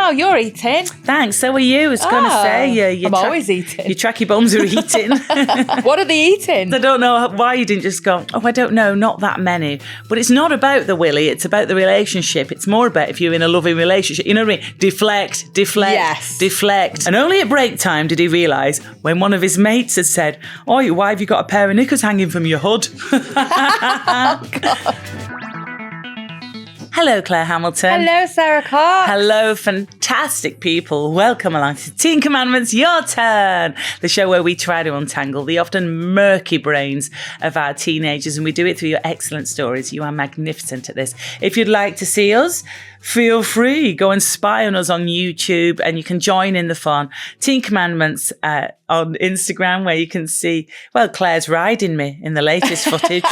Oh, you're eating. Thanks, so are you. I was going to say. I'm always eating. Your tracky bums are eating. What are they eating? I don't know why you didn't just go, I don't know, not that many. But it's not about the willy, it's about the relationship. It's more about if you're in a loving relationship. You know what I mean? Deflect. Yes. Deflect. And only at break time did he realise when one of his mates had said, "Oh, why have you got a pair of knickers hanging from your hood?" Hello, Claire Hamilton. Hello, Sarah Cox. Hello, fantastic people. Welcome along to Teen Commandments, Your Turn, the show where we try to untangle the often murky brains of our teenagers, and we do it through your excellent stories. You are magnificent at this. If you'd like to see us, feel free. Go and spy on us on YouTube and you can join in the fun. Teen Commandments on Instagram, where you can see, well, Claire's riding me in the latest footage.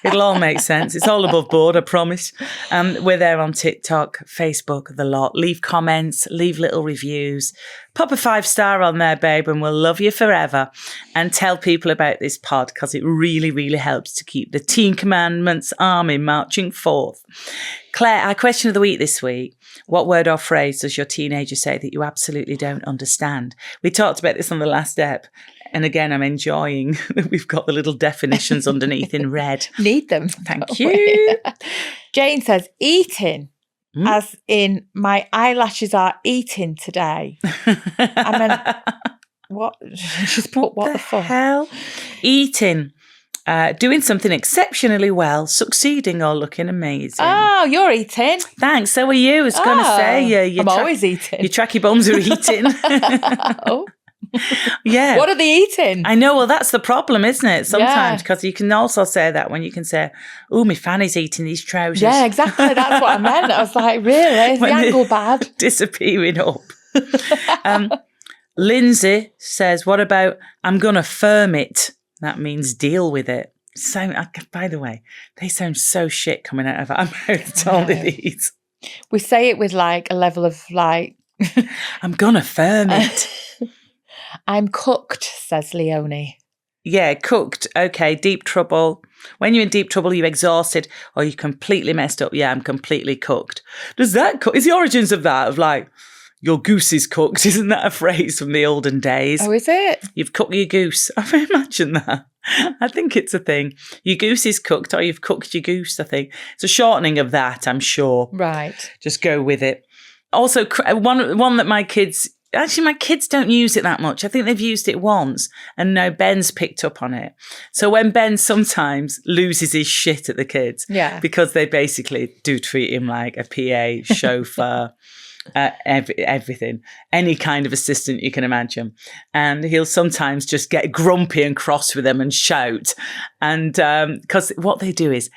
It'll all make sense. It's all above board, I promise. We're there on TikTok, Facebook, the lot. Leave comments, leave little reviews. Pop a 5-star on there, babe, and we'll love you forever. And tell people about this pod because it really, really helps to keep the Teen Commandments army marching forth. Claire, our question of the week this week: what word or phrase does your teenager say that you absolutely don't understand? We talked about this on the last ep. And again, I'm enjoying that we've got the little definitions underneath in red. Need them. Thank you. Jane says, eating, as in my eyelashes are eating today. I meant, what? She's put what the fuck? Hell? Eating. Doing something exceptionally well, succeeding or looking amazing. Oh, you're eating. Thanks, so are you. I was going to say. I'm always eating. Your tracky bums are eating. Oh. Yeah. What are they eating? I know. Well, that's the problem, isn't it? Sometimes, because you can also say that when you can say, "Oh, my fanny's eating these trousers." Yeah, exactly. That's what I meant. I was like, really? Is the angle bad? Disappearing up. Lindsay says, "What about I'm gonna firm it?" That means deal with it. So, by the way, they sound so shit coming out of our mouths, all these. We say it with like a level of like, I'm gonna firm it. I'm cooked, says Leonie. Yeah, cooked. Okay, deep trouble. When you're in deep trouble, you're exhausted or you're completely messed up. Yeah, I'm completely cooked. Is the origins of that, of like, your goose is cooked? Isn't that a phrase from the olden days? Oh, is it? You've cooked your goose. I imagine that. I think it's a thing. Your goose is cooked or you've cooked your goose, I think. It's a shortening of that, I'm sure. Right. Just go with it. Also, one that my kids don't use it that much. I think they've used it once and now Ben's picked up on it. So when Ben sometimes loses his shit at the kids, because they basically do treat him like a PA, chauffeur, everything, any kind of assistant you can imagine. And he'll sometimes just get grumpy and cross with them and shout. And because what they do is,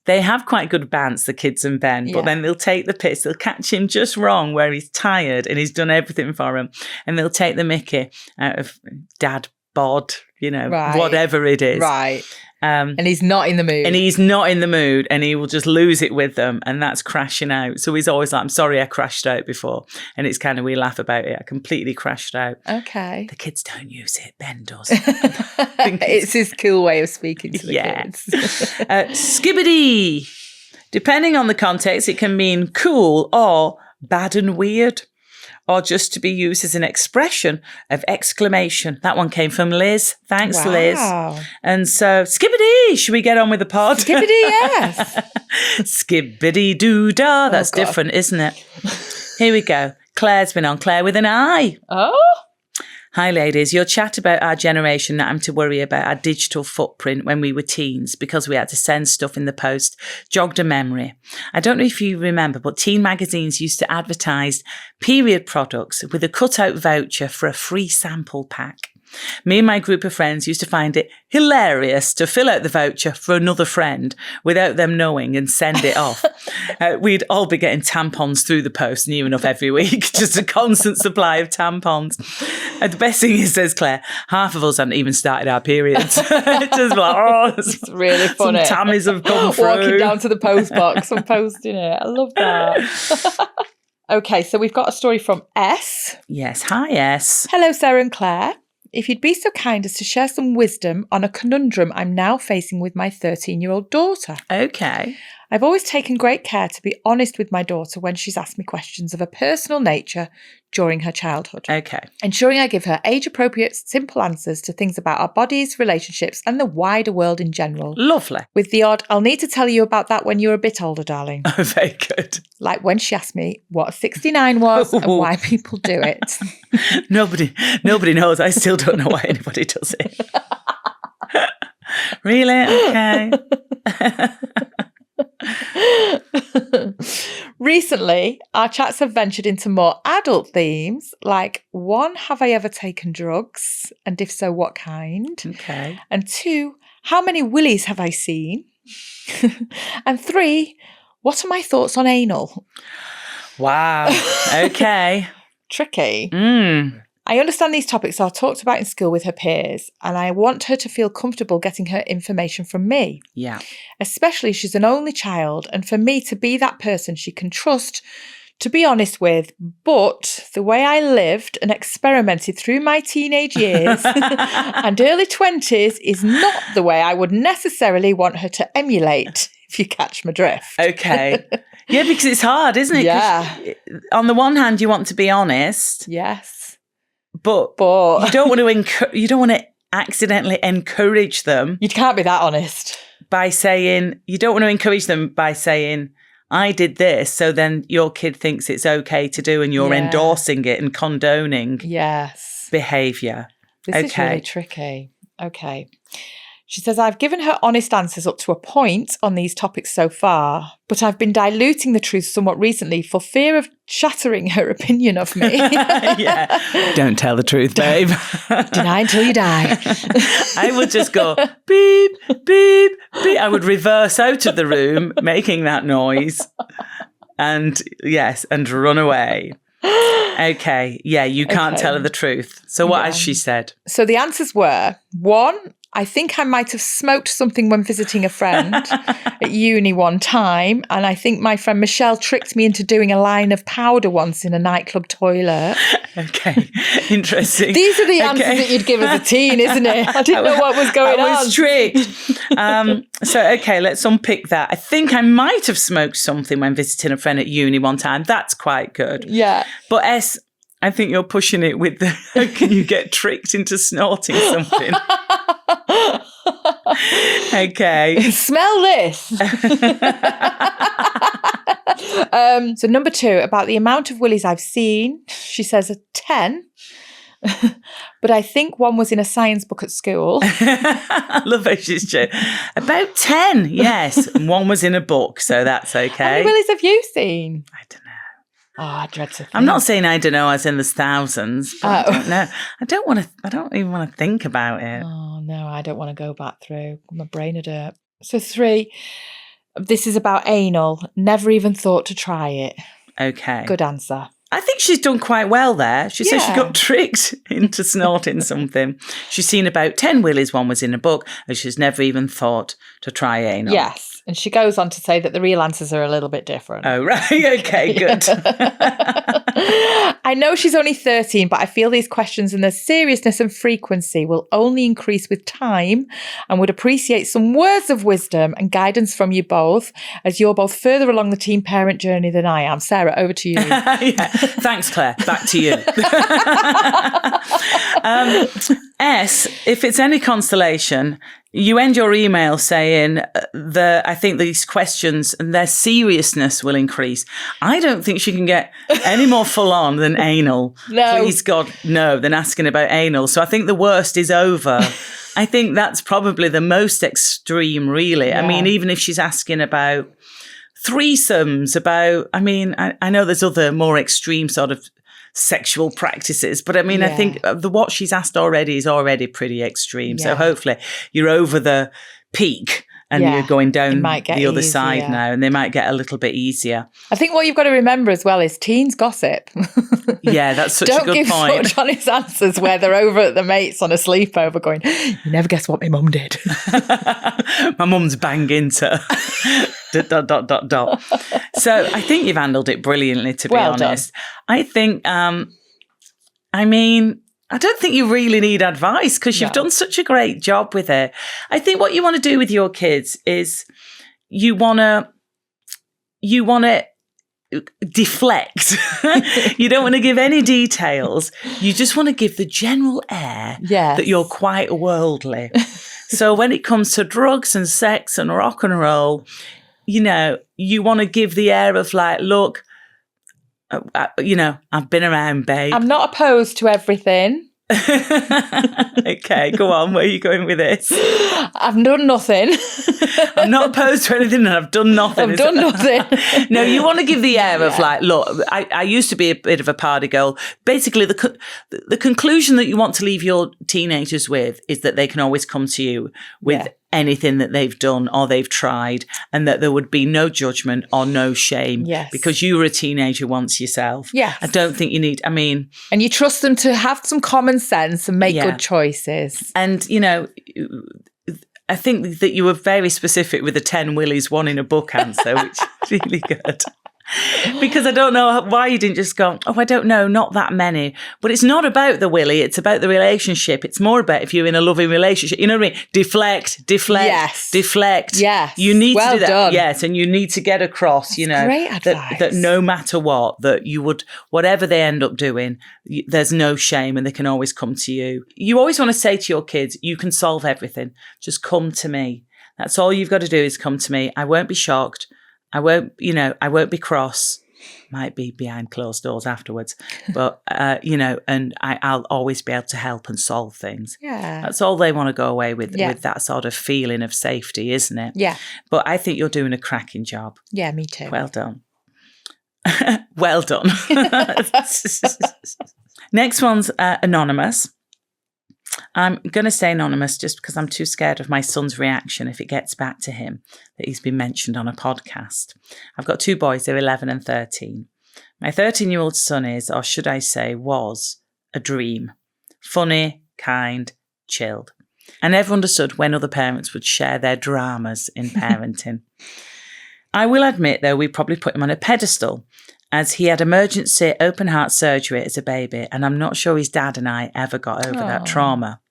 they have quite good bants, the kids and Ben, but then they'll take the piss. They'll catch him just wrong where he's tired and he's done everything for him. And they'll take the mickey out of dad bod, whatever it is. Right. And he's not in the mood. And he will just lose it with them. And that's crashing out. So he's always like, I'm sorry I crashed out before. And it's kind of, we laugh about it. I completely crashed out. Okay. The kids don't use it. Ben does. It's his cool way of speaking to the kids. Skibbity. Depending on the context, it can mean cool or bad and weird, or just to be used as an expression of exclamation. That one came from Liz. Thanks, Liz. And so, skibbity, should we get on with the pod? Skibbity, yes. Skibbity-doo-dah. That's different, isn't it? Here we go. Claire's been on. Claire with an I. Oh. Hi, ladies. Your chat about our generation not having to worry about our digital footprint when we were teens because we had to send stuff in the post jogged a memory. I don't know if you remember, but teen magazines used to advertise period products with a cut-out voucher for a free sample pack. Me and my group of friends used to find it hilarious to fill out the voucher for another friend without them knowing and send it off. We'd all be getting tampons through the post near enough every week, just a constant supply of tampons. And the best thing is, says Claire, half of us hadn't even started our periods. Just like, it's really funny. Some tammies have come through. Walking down to the post box and posting it. I love that. Okay, so we've got a story from S. Yes, hi S. Hello, Sara and Clare. if you'd be so kind as to share some wisdom on a conundrum I'm now facing with my 13-year-old daughter. Okay. I've always taken great care to be honest with my daughter when she's asked me questions of a personal nature during her childhood. Okay. Ensuring I give her age-appropriate, simple answers to things about our bodies, relationships, and the wider world in general. Lovely. With the odd, I'll need to tell you about that when you're a bit older, darling. Oh, very good. Like when she asked me what a 69 was and why people do it. Nobody knows. I still don't know why anybody does it. Really? Okay. Recently, our chats have ventured into more adult themes, like 1, have I ever taken drugs? And if so, what kind? Okay. And 2, how many willies have I seen? And 3, what are my thoughts on anal? Wow. Okay. Tricky. I understand these topics are talked about in school with her peers, and I want her to feel comfortable getting her information from me. Yeah. Especially she's an only child, and for me to be that person she can trust, to be honest with. But the way I lived and experimented through my teenage years and early 20s is not the way I would necessarily want her to emulate, if you catch my drift. Okay. Yeah, because it's hard, isn't it? Yeah. On the one hand, you want to be honest. Yes. But you don't want to accidentally encourage them. You can't be that honest. You don't want to encourage them by saying, I did this, so then your kid thinks it's okay to do and you're endorsing it and condoning behaviour. This is really tricky. Okay. She says, I've given her honest answers up to a point on these topics so far, but I've been diluting the truth somewhat recently for fear of shattering her opinion of me. Yeah. Don't tell the truth, babe. Deny until you die. I would just go, beep, beep, beep. I would reverse out of the room, making that noise. And run away. Okay. Yeah, you can't tell her the truth. So what has she said? So the answers were, 1, I think I might have smoked something when visiting a friend at uni one time. And I think my friend Michelle tricked me into doing a line of powder once in a nightclub toilet. Okay, interesting. These are the answers that you'd give as a teen, isn't it? I didn't know what was going on. I was tricked. Okay, let's unpick that. I think I might have smoked something when visiting a friend at uni one time. That's quite good. Yeah. But S, I think you're pushing it with the, how can you get tricked into snorting something? Okay. Smell this. So number 2, about the amount of willies I've seen, she says a 10. But I think one was in a science book at school. I love how she's joking. About 10, yes. And one was in a book, so that's okay. How many willies have you seen? I don't know. Oh, I dread to think. I'm not saying I don't know as in there's thousands, but I don't know. I don't even want to think about it. Oh, no, I don't want to go back through. My brain would hurt. So 3, this is about anal. Never even thought to try it. Okay. Good answer. I think she's done quite well there. She said she got tricked into snorting something. She's seen about 10 willies, one was in a book, and she's never even thought to try anal. Yes. And she goes on to say that the real answers are a little bit different. Oh, right. Okay, good. I know she's only 13, but I feel these questions and their seriousness and frequency will only increase with time, and would appreciate some words of wisdom and guidance from you both, as you're both further along the teen parent journey than I am. Sarah, over to you. Thanks, Claire. Back to you. S, if it's any consolation, you end your email saying I think these questions and their seriousness will increase. I don't think she can get any more full on than anal. No. Please God, no, than asking about anal. So I think the worst is over. I think that's probably the most extreme, really. Yeah. I mean, even if she's asking about threesomes, I know there's other more extreme sort of sexual practices, but I mean, I think what she's asked already is already pretty extreme. So hopefully you're over the peak and you're going down the other side now, and they might get a little bit easier. I think what you've got to remember as well is teens gossip. Yeah, that's such a good point. Don't give such honest answers where they're over at the mates on a sleepover going, you never guess what my mum did. My mum's banged into... ... So I think you've handled it brilliantly, to be honest. Done. I think, I don't think you really need advice because you've done such a great job with it. I think what you want to do with your kids is you want to deflect. You don't want to give any details. You just want to give the general air that you're quite worldly. So when it comes to drugs and sex and rock and roll, you know, you want to give the air of like, look, you know, I've been around, babe. I'm not opposed to everything. Okay, go on. Where are you going with this? I've done nothing. I'm not opposed to anything and I've done nothing. I've done nothing. No, you want to give the air of like, look, I used to be a bit of a party girl. Basically, the conclusion that you want to leave your teenagers with is that they can always come to you with anything that they've done or they've tried, and that there would be no judgment or no shame because you were a teenager once yourself. Yes. I don't think you need, and you trust them to have some common sense and make good choices. And, you know, I think that you were very specific with the 10 willies, one in a book answer, which is really good. Because I don't know why you didn't just go, I don't know, not that many. But it's not about the willy, it's about the relationship. It's more about if you're in a loving relationship. You know what I mean? Deflect, deflect. Yes. You need to do that. Done. Yes, and you need to get across, you know, great advice. That no matter what, that you would, whatever they end up doing, there's no shame and they can always come to you. You always want to say to your kids, you can solve everything. Just come to me. That's all you've got to do is come to me. I won't be shocked. I won't be cross. Might be behind closed doors afterwards, but, you know, and I'll always be able to help and solve things. Yeah. That's all they want to go away with that sort of feeling of safety, isn't it? Yeah. But I think you're doing a cracking job. Yeah, me too. Well done. Well done. Next one's anonymous. I'm going to say anonymous just because I'm too scared of my son's reaction if it gets back to him that he's been mentioned on a podcast. I've got two boys, they're 11 and 13. My 13-year-old son is, or should I say was, a dream. Funny, kind, chilled. I never understood when other parents would share their dramas in parenting. I will admit, though, we probably put him on a pedestal as he had emergency open heart surgery as a baby, and I'm not sure his dad and I ever got over that trauma.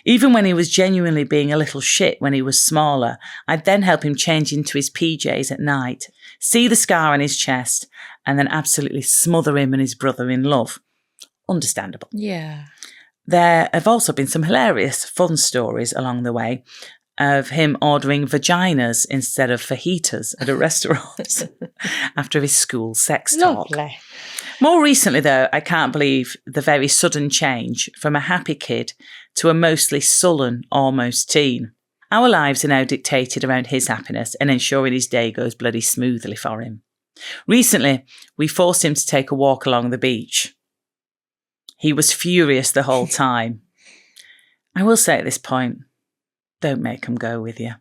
Even when he was genuinely being a little shit when he was smaller, I'd then help him change into his PJs at night, see the scar on his chest, and then absolutely smother him and his brother in love. Understandable. Yeah. There have also been some hilarious, fun stories along the way of him ordering vaginas instead of fajitas at a restaurant after his school sex talk. Lovely. More recently, though, I can't believe the very sudden change from a happy kid to a mostly sullen, almost teen. Our lives are now dictated around his happiness and ensuring his day goes bloody smoothly for him. Recently, we forced him to take a walk along the beach. He was furious the whole time. I will say at this point, don't make them go with you.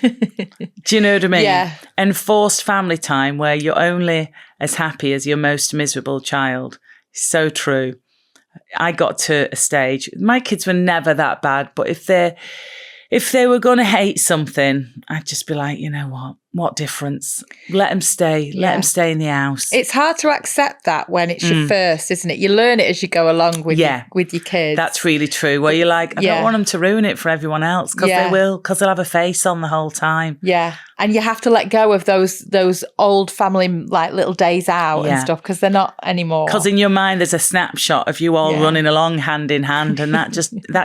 Do you know what I mean? Yeah. Enforced family time where you're only as happy as your most miserable child. So true. I got to a stage, my kids were never that bad, but if they were going to hate something, I'd just be like, you know what difference? Let them stay. Let them stay in the house. It's hard to accept that when it's your first, isn't it? You learn it as you go along with your kids. That's really true. Where you're like, I don't want them to ruin it for everyone else because they will, because they'll have a face on the whole time. Yeah. And you have to let go of those old family like little days out and stuff because they're not anymore. Because in your mind there's a snapshot of you all running along hand in hand, and that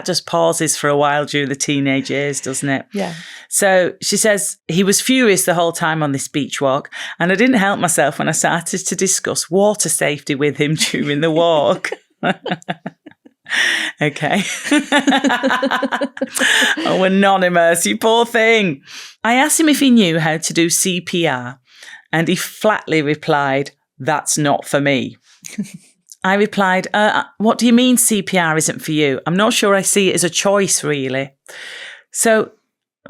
just pauses for a while during the teenage years, doesn't it? Yeah. So she says he was furious the whole time on this beach walk, and I didn't help myself when I started to discuss water safety with him during the walk. Okay. Oh, anonymous, you poor thing. I asked him if he knew how to do CPR, and he flatly replied, "That's not for me." I replied, what do you mean CPR isn't for you? I'm not sure I see it as a choice, really. So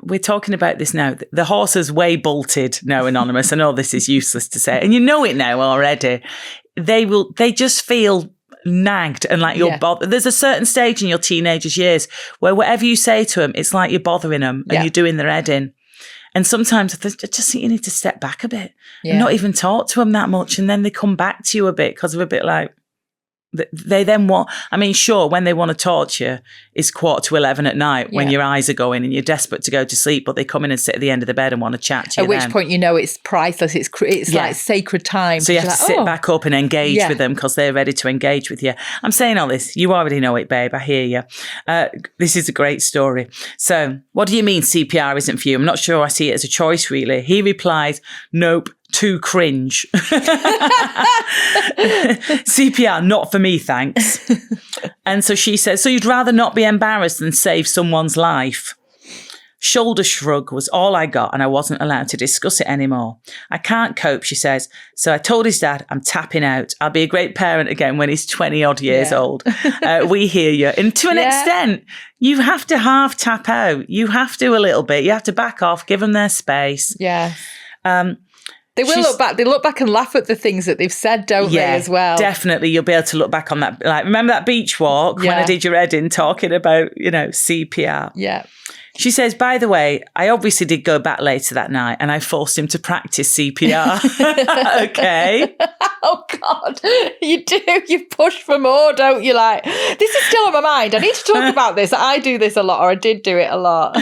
we're talking about this now. The horse is way bolted now, anonymous. I know this is useless to say, and you know it now already. They just feel nagged and like you're bothered. There's a certain stage in your teenagers' years where whatever you say to them, it's like you're bothering them and you're doing their head in. And sometimes I just think you need to step back a bit and not even talk to them that much. And then they come back to you a bit because of a bit like, they then want, I mean, sure, when they want to torture you, it's 11:15 at night when your eyes are going and you're desperate to go to sleep, but they come in and sit at the end of the bed and want to chat to you. At which point, you know, it's priceless. It's like sacred time. So you have to sit back up and engage with them because they're ready to engage with you. I'm saying all this. You already know it, babe. I hear you. This is a great story. So what do you mean CPR isn't for you? I'm not sure I see it as a choice, really. He replies, nope. Too cringe. CPR, not for me, thanks. And so she says, so you'd rather not be embarrassed than save someone's life? Shoulder shrug was all I got, and I wasn't allowed to discuss it anymore. I can't cope, she says. So I told his dad, I'm tapping out. I'll be a great parent again when he's 20 odd years old. We hear you. And to an extent, you have to half tap out. You have to a little bit. You have to back off, give them their space. Yeah. They will look back. They look back and laugh at the things that they've said, don't they, as well? Definitely. You'll be able to look back on that. Like, remember that beach walk when I did your head in talking about, CPR? Yeah. She says, by the way, I obviously did go back later that night and I forced him to practice CPR. Okay. Oh, God. You do. You push for more, don't you? Like, this is still on my mind. I need to talk about this. I do this a lot, or I did do it a lot.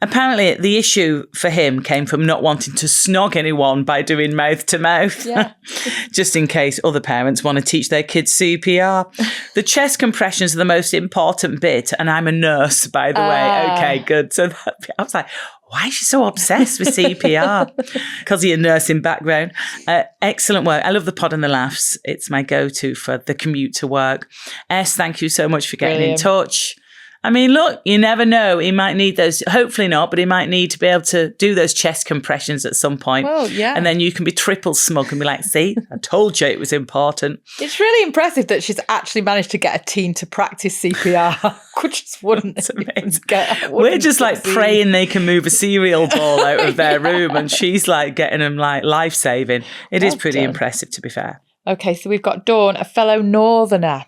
Apparently, the issue for him came from not wanting to snog anyone by doing mouth to mouth. Yeah. Just in case other parents want to teach their kids CPR. The chest compressions are the most important bit. And I'm a nurse, by the way. Okay, good. So I was like, why is she so obsessed with CPR? Because of your nursing background. Excellent work. I love the pod and the laughs. It's my go-to for the commute to work. S, thank you so much for getting in touch. I mean, look, you never know. He might need those. Hopefully not, but he might need to be able to do those chest compressions at some point. Well, yeah. And then you can be triple smug and be like, see, I told you it was important. It's really impressive that she's actually managed to get a teen to practice CPR. Which wouldn't. We're just like praying they can move a cereal ball out of their room, and she's like getting them like life-saving. It is pretty impressive, to be fair. Okay, so we've got Dawn, a fellow northerner.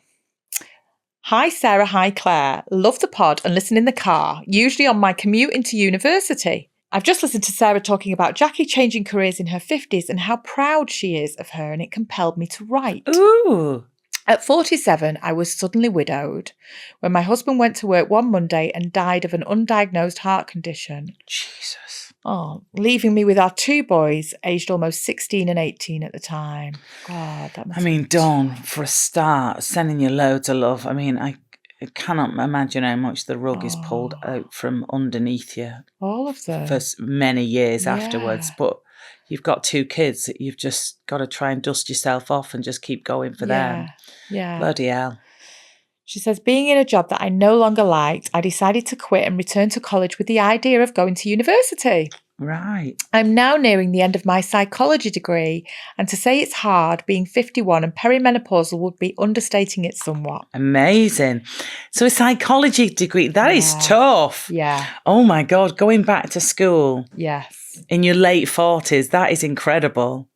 Hi, Sarah. Hi, Claire. Love the pod and listen in the car, usually on my commute into university. I've just listened to Sarah talking about Jackie changing careers in her 50s and how proud she is of her, and it compelled me to write. Ooh. At 47, I was suddenly widowed when my husband went to work one Monday and died of an undiagnosed heart condition. Jesus. Oh, leaving me with our two boys, aged almost 16 and 18 at the time. God, that must Dawn, for a start, sending you loads of love. I mean, I cannot imagine how much the rug is pulled out from underneath you. All of them. For many years afterwards. But you've got two kids that you've just got to try and dust yourself off and just keep going for them. Yeah. Bloody hell. She says, being in a job that I no longer liked, I decided to quit and return to college with the idea of going to university. Right. I'm now nearing the end of my psychology degree, and to say it's hard, being 51 and perimenopausal, would be understating it somewhat. Amazing. So a psychology degree, that is tough. Yeah. Oh my God, going back to school. Yes. In your late 40s, that is incredible.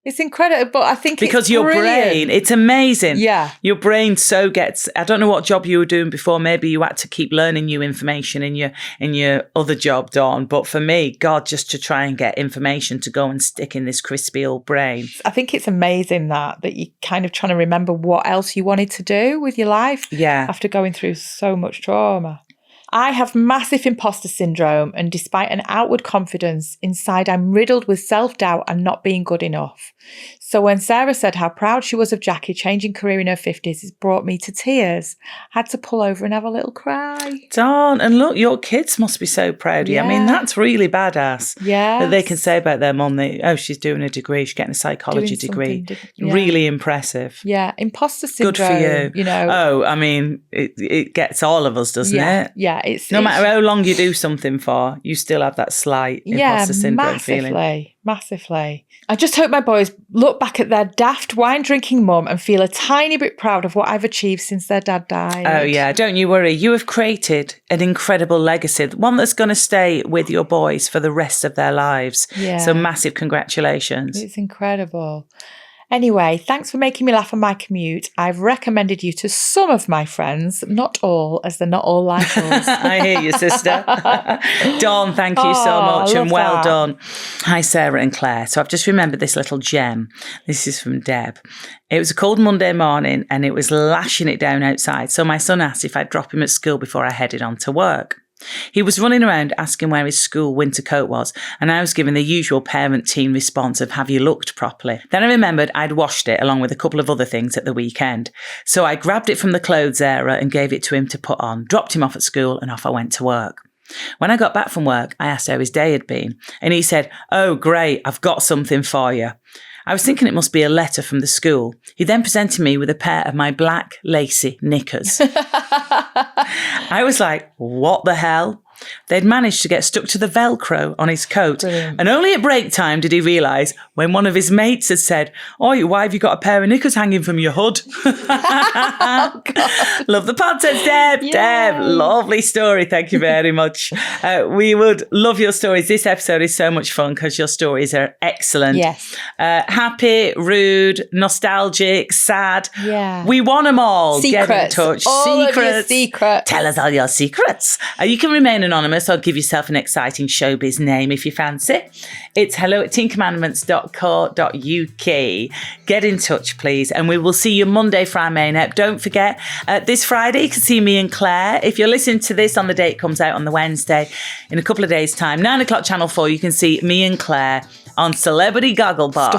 It's incredible, but I think because it's your brilliant. brain, it's amazing. Yeah. Your brain so gets, I don't know what job you were doing before. Maybe you had to keep learning new information in your other job, Dawn. But for me, God, just to try and get information to go and stick in this crispy old brain. I think it's amazing that you're kind of trying to remember what else you wanted to do with your life. Yeah. After going through so much trauma. I have massive imposter syndrome, and despite an outward confidence, inside I'm riddled with self-doubt and not being good enough. So when Sarah said how proud she was of Jackie changing career in her 50s, it brought me to tears. I had to pull over and have a little cry. Dawn, and look, your kids must be so proud of you. I mean, that's really badass. Yeah. That they can say about their mum, she's doing a degree, she's getting a psychology degree. Really impressive. Yeah, imposter syndrome. Good for you. Oh, I mean, it gets all of us, doesn't it? Yeah, no matter how long you do something for, you still have that slight imposter syndrome feeling. Massively. I just hope my boys look back at their daft wine-drinking mum and feel a tiny bit proud of what I've achieved since their dad died. Oh, yeah. Don't you worry. You have created an incredible legacy, one that's going to stay with your boys for the rest of their lives. Yeah. So massive congratulations. It's incredible. Anyway, thanks for making me laugh on my commute. I've recommended you to some of my friends, not all, as they're not all like us. I hear you, sister. Dawn, thank you so much, and well done. Hi, Sarah and Claire. So I've just remembered this little gem. This is from Deb. It was a cold Monday morning and it was lashing it down outside. So my son asked if I'd drop him at school before I headed on to work. He was running around asking where his school winter coat was, and I was giving the usual parent-teen response of, have you looked properly? Then I remembered I'd washed it along with a couple of other things at the weekend. So I grabbed it from the clothes area and gave it to him to put on, dropped him off at school, and off I went to work. When I got back from work, I asked how his day had been, and he said, oh, great, I've got something for you. I was thinking it must be a letter from the school. He then presented me with a pair of my black lacy knickers. I was like, what the hell? They'd managed to get stuck to the Velcro on his coat. Brilliant. And only at break time did he realise when one of his mates had said, oh, why have you got a pair of knickers hanging from your hood? Oh, God. Love the pod, says Deb. Yay. Deb, lovely story. Thank you very much. We would love your stories. This episode is so much fun because your stories are excellent. Yes. Happy, rude, nostalgic, sad. Yeah. We want them all. Secrets. Get in touch. All of your secrets. Tell us all your secrets. You can remain anonymous or give yourself an exciting showbiz name if you fancy. It's hello@teencommandments.co.uk. Get in touch, please, and we will see you Monday for our main ep. Don't forget, this Friday you can see me and Claire. If you're listening to this on the day it comes out on the Wednesday, in a couple of days' time, 9 o'clock Channel 4, you can see me and Claire on Celebrity Gogglebox.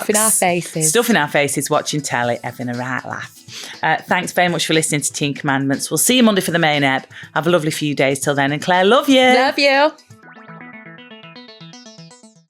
Stuff in our faces, watching telly, having a right laugh. Thanks very much for listening to Teen Commandments. We'll see you Monday for the main ep. Have a lovely few days till then. And Claire, love you. Love you.